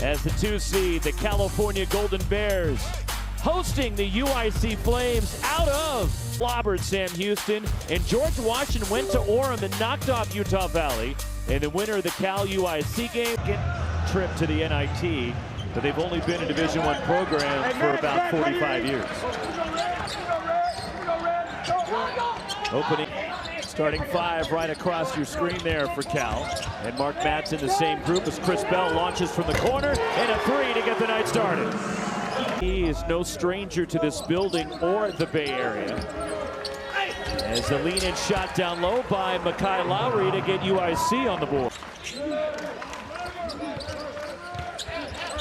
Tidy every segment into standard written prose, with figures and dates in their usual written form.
as the 2 seed, the California Golden Bears, hosting the UIC Flames out of clobbered Sam Houston. And George Washington went to Orem and knocked off Utah Valley. And the winner of the Cal UIC game trip to the NIT, but they've only been a Division I program for about 45 years. Opening, starting 5 right across your screen there for Cal. And Mark Matt's in the same group as Chris Bell launches from the corner, and a 3 to get the night started. He is no stranger to this building or the Bay Area. As the lean-in shot down low by Makai Lowry to get UIC on the board.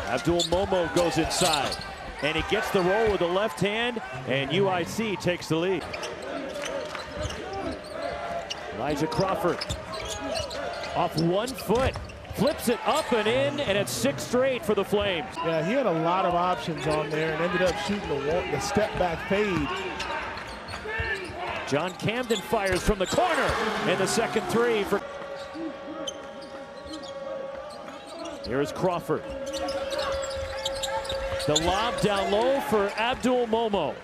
Abdul Momo goes inside, and he gets the roll with the left hand, and UIC takes the lead. Elijah Crawford off 1 foot, flips it up and in, and it's 6 straight for the Flames. Yeah, he had a lot of options on there and ended up shooting the step back fade. John Camden fires from the corner, and the second 3 for. Here's Crawford. The lob down low for Abdul Momo.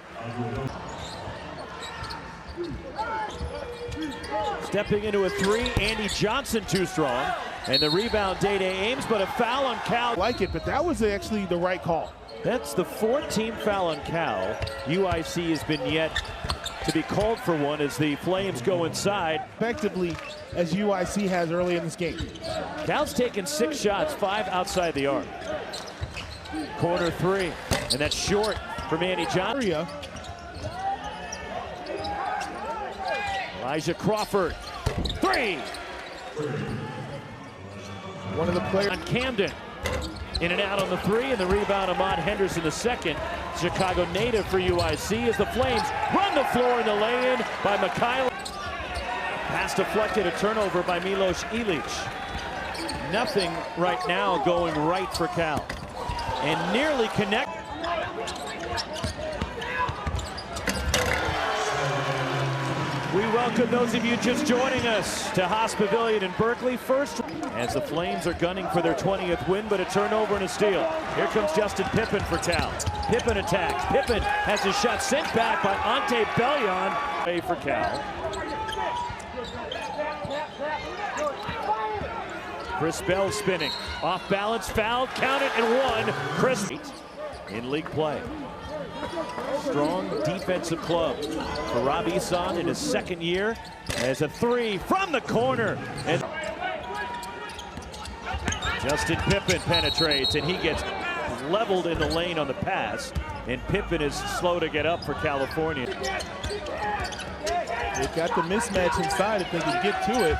Stepping into a 3, Andy Johnson too strong. And the rebound, Day Ames, but a foul on Cal. Like it, but that was actually the right call. That's the 14th foul on Cal. UIC has been yet to be called for one as the Flames go inside. Effectively, as UIC has early in this game. Cal's taken 6 shots, 5 outside the arc. Corner 3, and that's short from Andy Johnson. Elijah Crawford, 3. One of the players on Camden, in and out on the 3, and the rebound, Ahmad Henderson the second. Chicago native for UIC as the Flames run the floor in the lay-in by Mikhail. Pass deflected, a turnover by Milos Ilic. Nothing right now going right for Cal. And nearly connect. We welcome those of you just joining us to Haas Pavilion in Berkeley. First, as the Flames are gunning for their 20th win, but a turnover and a steal. Here comes Justin Pippen for Cal. Pippen attacks. Pippen has his shot sent back by Ante Bellion. Away for Cal. Chris Bell spinning. Off balance, foul, count it, and 1. Chris in league play. Strong defensive club for Rob Eason in his 2nd year as a 3 from the corner. And Justin Pippen penetrates, and he gets leveled in the lane on the pass. And Pippen is slow to get up for California. They've got the mismatch inside if they can get to it.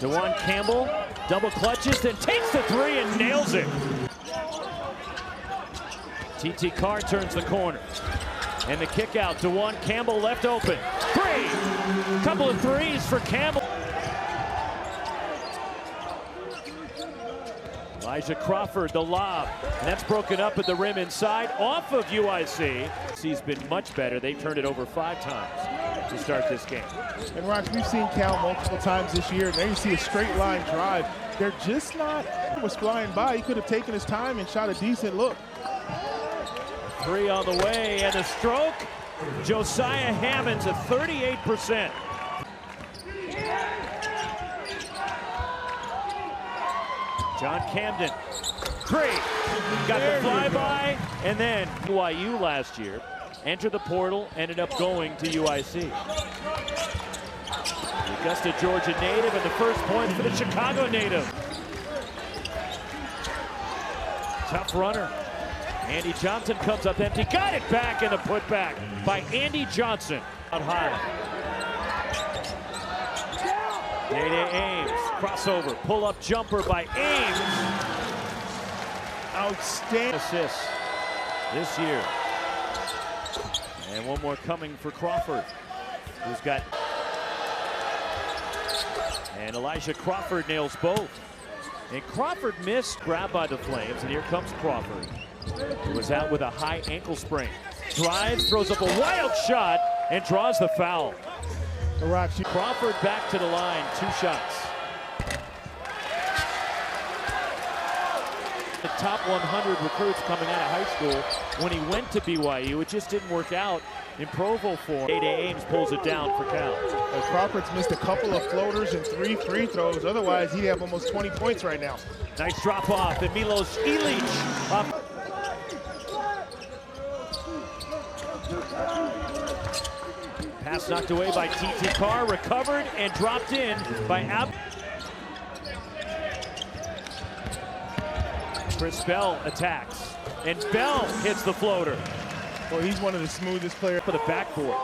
DeJuan Campbell double clutches, then takes the 3 and nails it. T.T. Carr turns the corner. And the kick out, DeJuan Campbell left open. 3! Couple of 3s for Campbell. Elijah Crawford, the lob. And that's broken up at the rim inside, off of UIC. He's been much better. They turned it over 5 times to start this game. And Rox, we've seen Cal multiple times this year, and there you see a straight line drive. They're just not, was flying by. He could have taken his time and shot a decent look. 3 on the way, and the stroke. Josiah Hammonds at 38%. John Camden, 3. Got the flyby, and then BYU last year. Entered the portal, ended up going to UIC. Augusta, Georgia native, and the first points for the Chicago native. Tough runner. Andy Johnson comes up empty, got it back, and the putback by Andy Johnson. Out high. Day Ames, crossover, pull-up jumper by Ames. Outstanding Assists this year. And one more coming for Crawford, who's got. And Elijah Crawford nails both. And Crawford missed, grabbed by the Flames, and here comes Crawford. Who was out with a high ankle sprain. Drives, throws up a wild shot, and draws the foul. Crawford back to the line, 2 shots. The top 100 recruits coming out of high school. When he went to BYU, it just didn't work out in Provo for him. Day-to Ames pulls it down for Cal. Well, Crawford's missed a couple of floaters and 3 free throws. Otherwise, he'd have almost 20 points right now. Nice drop off, and Milos Ilic up. Pass knocked away by T.T. Carr, recovered and dropped in by Chris Bell attacks, and Bell hits the floater. Well, he's one of the smoothest players. For the backboard.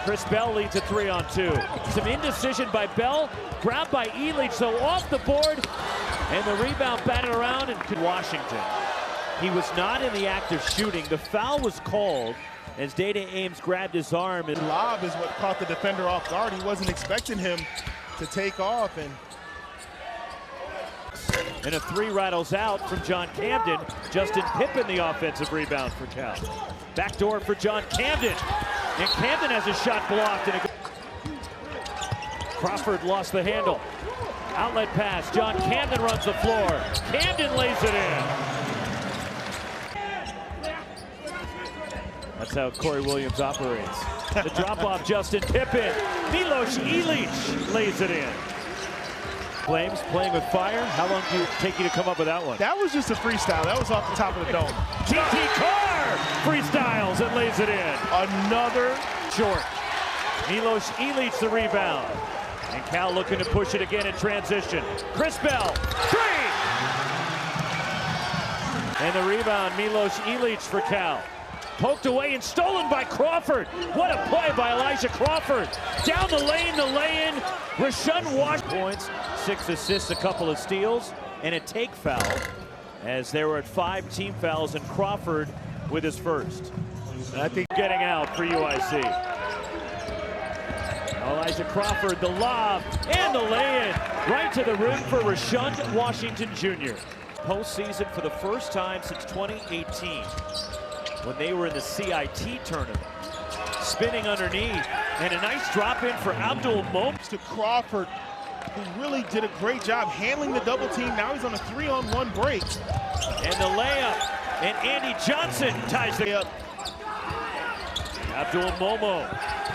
Chris Bell leads a 3-on-2. Some indecision by Bell, grabbed by Ilic, so off the board, and the rebound batted around in Washington. He was not in the act of shooting. The foul was called as Day-to Ames grabbed his arm. And lob is what caught the defender off guard. He wasn't expecting him to take off. And a 3 rattles out from John Camden. Justin Pippen the offensive rebound for Cal. Backdoor for John Camden. And Camden has a shot blocked. And Crawford lost the handle. Outlet pass. John Camden runs the floor. Camden lays it in. That's how Corey Williams operates. The drop off, Justin Pippen. Milos Ilic lays it in. Flames playing with fire. How long did it take you to come up with that one? That was just a freestyle. That was off the top of the dome. T.T. Carr freestyles and lays it in. Another short. Milos Ilic the rebound. And Cal looking to push it again in transition. Chris Bell, 3! And the rebound, Milos Ilic for Cal. Poked away and stolen by Crawford. What a play by Elijah Crawford. Down the lane, the lay-in. Rashawn Wash points, 6 assists, a couple of steals, and a take foul. As they were at 5 team fouls, and Crawford with his first. I think getting out for UIC. Elijah Crawford, the lob, and the lay-in. Right to the rim for Rashawn Washington Jr. Postseason for the first time since 2018. When they were in the CIT tournament. Spinning underneath, and a nice drop in for Abdul Moms. To Crawford, who really did a great job handling the double team. Now he's on a 3-on-1 break. And the layup, and Andy Johnson ties the up. Abdul Momo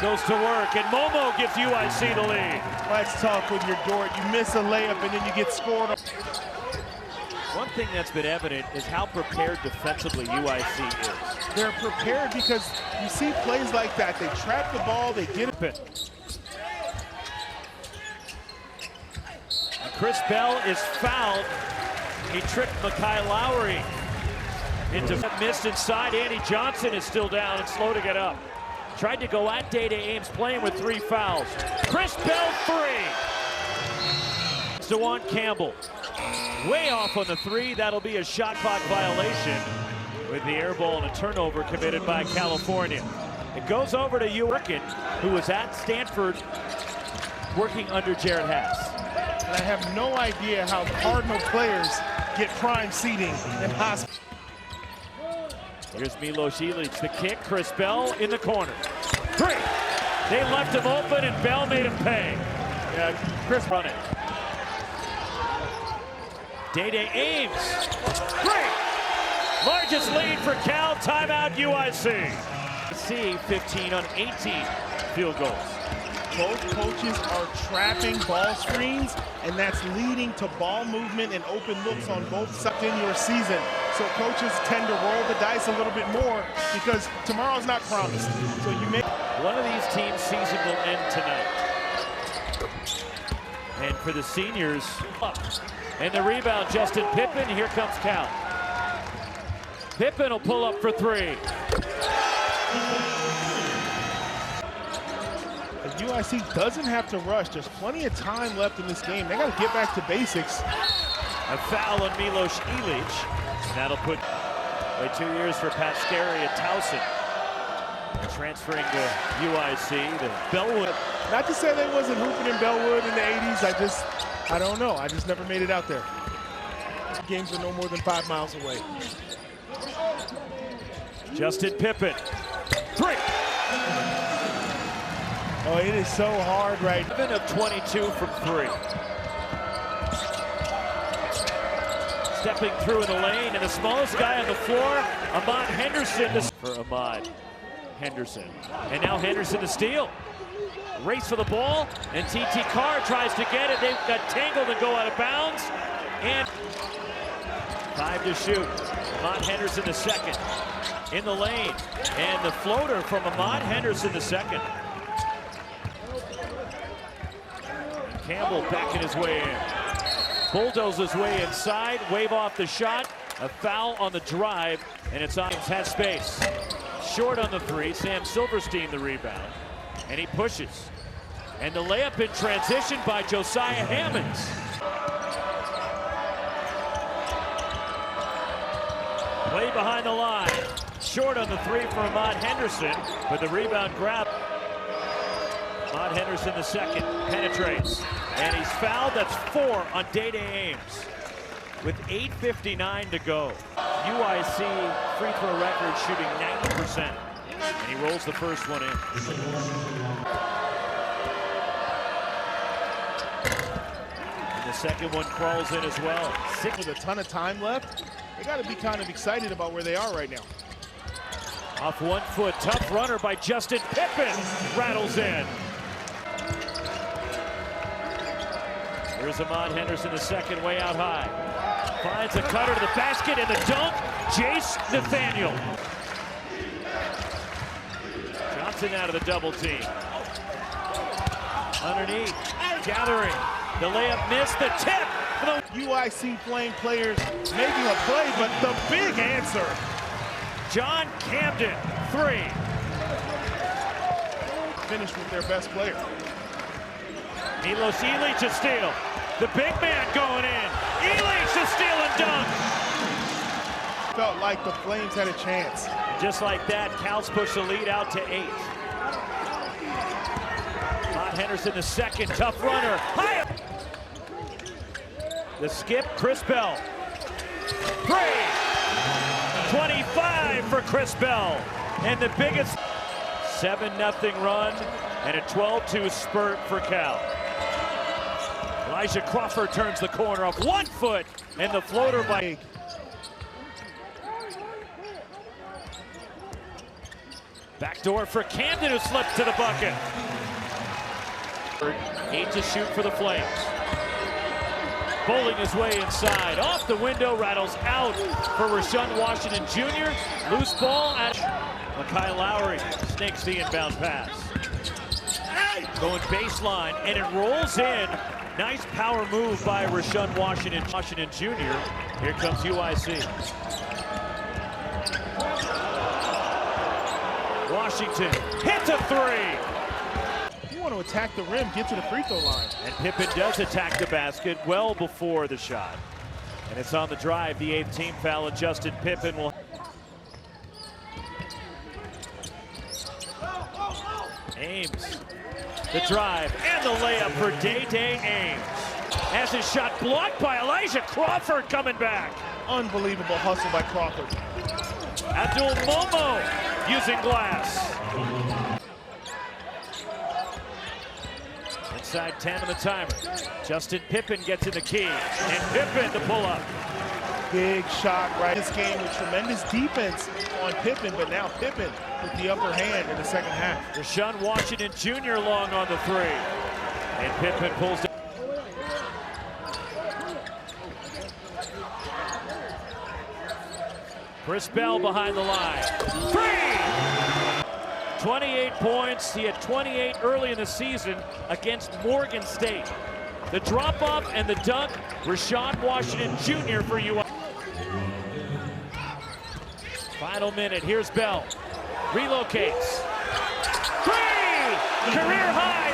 goes to work, and Momo gives UIC the lead. Let's talk with your Dort. You miss a layup and then you get scored on. One thing that's been evident is how prepared defensively UIC is. They're prepared because you see plays like that. They trap the ball, they get it. And Chris Bell is fouled. He tricked Mekhi Lowry into missed inside. Andy Johnson is still down and slow to get up. Tried to go at Day-to Ames, playing with 3 fouls. Chris Bell 3. DeJuan Campbell. Way off on the 3. That'll be a shot clock violation with the air ball and a turnover committed by California. It goes over to Urican, who was at Stanford working under Jared Haas. And I have no idea how Cardinal players get prime seating in hospital. Here's Milos Ilic, the kick. Chris Bell in the corner. 3. They left him open and Bell made him pay. Yeah, Chris running. Day-to Ames. 3. Largest lead for Cal. Timeout UIC. See 15 on 18 field goals. Both coaches are trapping ball screens, and that's leading to ball movement and open looks on both sides in your season. So coaches tend to roll the dice a little bit more because tomorrow's not promised. So you may. One of these teams' season will end tonight. And for the seniors, up. And the rebound, Justin Pippen. Here comes Cal. Pippen will pull up for 3. UIC doesn't have to rush. There's plenty of time left in this game. They got to get back to basics. A foul on Milos Ilic. That'll put away 2 years for Pat Scarry at Towson. Transferring to UIC, to Bellwood. Not to say they wasn't hooping in Bellwood in the 80s. I don't know. I just never made it out there. Games are no more than 5 miles away. Justin Pippen. 3. Oh, it is so hard right now. 7 of 22 from 3. Step stepping through in the lane, and the smallest guy on the floor, Ahmad Henderson, for Ahmad Henderson. And now Henderson to steal. Race for the ball, and T.T. Carr tries to get it. They've got tangled and go out of bounds. And 5 to shoot. Ahmad Henderson the second in the lane. And the floater from Ahmad Henderson the second. And Campbell backing his way in. Bulldoze his way inside, wave off the shot. A foul on the drive, and it's on. Has space. Short on the three. Sam Silverstein the rebound. And he pushes. And the layup in transition by Josiah Hammonds. Way behind the line. Short on the three for Ahmad Henderson, but the rebound grab. Ahmad Henderson the second, penetrates. And he's fouled. That's 4 on Day-Day Ames. With 8:59 to go. UIC free throw record shooting 90%. And he rolls the first one in. And the second one crawls in as well. With a ton of time left, they got to be kind of excited about where they are right now. Off 1 foot, tough runner by Justin Pippen. Rattles in. Here's Ahmad Henderson the second, way out high. Finds a cutter to the basket, and the dunk, Jace Nathaniel. Johnson out of the double team. Underneath, gathering. The layup missed, the tip. For the UIC Flame players making a play, but the big answer. John Camden, 3. Finished with their best player. Milos Ilic to steal. The big man going in. Ilic to steal and dunk. Felt like the Flames had a chance. Just like that, Cal's pushed the lead out to 8. Ahmad Henderson the second, tough runner. High up. The skip, Chris Bell. 3. 25 for Chris Bell. And the biggest 7-0 run and a 12-2 spurt for Cal. Elijah Crawford turns the corner off 1 foot, and the floater by backdoor for Camden, who slips to the bucket. 8 to shoot for the Flames. Bowling his way inside, off the window, rattles out for Rashawn Washington Jr. Loose ball at Makai Lowry, snakes the inbound pass. Going baseline, and it rolls in. Nice power move by Rashawn Washington Jr. Here comes UIC. Washington hits a 3. You want to attack the rim, get to the free throw line. And Pippen does attack the basket well before the shot. And it's on the drive, the 8th team foul, and Justin Pippen will. Ames, the drive, and the layup for Day-Day Ames. Has his shot blocked by Elijah Crawford coming back. Unbelievable hustle by Crawford. Abdul Momo using glass. Inside 10 on the timer. Justin Pippen gets in the key, and Pippen to pull up. Big shot right this game with tremendous defense on Pippen, but now Pippen with the upper hand in the second half. Rashawn Washington Jr. long on the 3. And Pippen pulls down. Chris Bell behind the line. 3! 28 points. He had 28 early in the season against Morgan State. The drop-off and the dunk, Rashawn Washington Jr. for UIC. Final minute, here's Bell. Relocates. 3! Career high,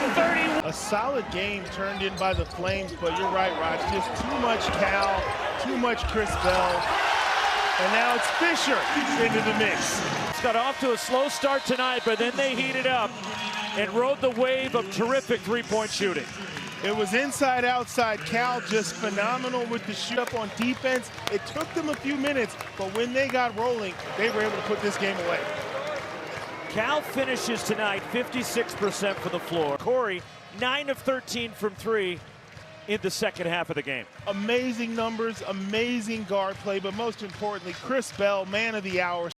30. A solid game turned in by the Flames, but you're right, Raj. Just too much Cal, too much Chris Bell. And now it's Fisher into the mix. It's got off to a slow start tonight, but then they heated up and rode the wave of terrific three-point shooting. It was inside, outside. Cal just phenomenal with the shoot up on defense. It took them a few minutes, but when they got rolling, they were able to put this game away. Cal finishes tonight 56% for the floor. Corey, 9 of 13 from 3. in the second half of the game. Amazing numbers, amazing guard play, but most importantly, Chris Bell, man of the hour.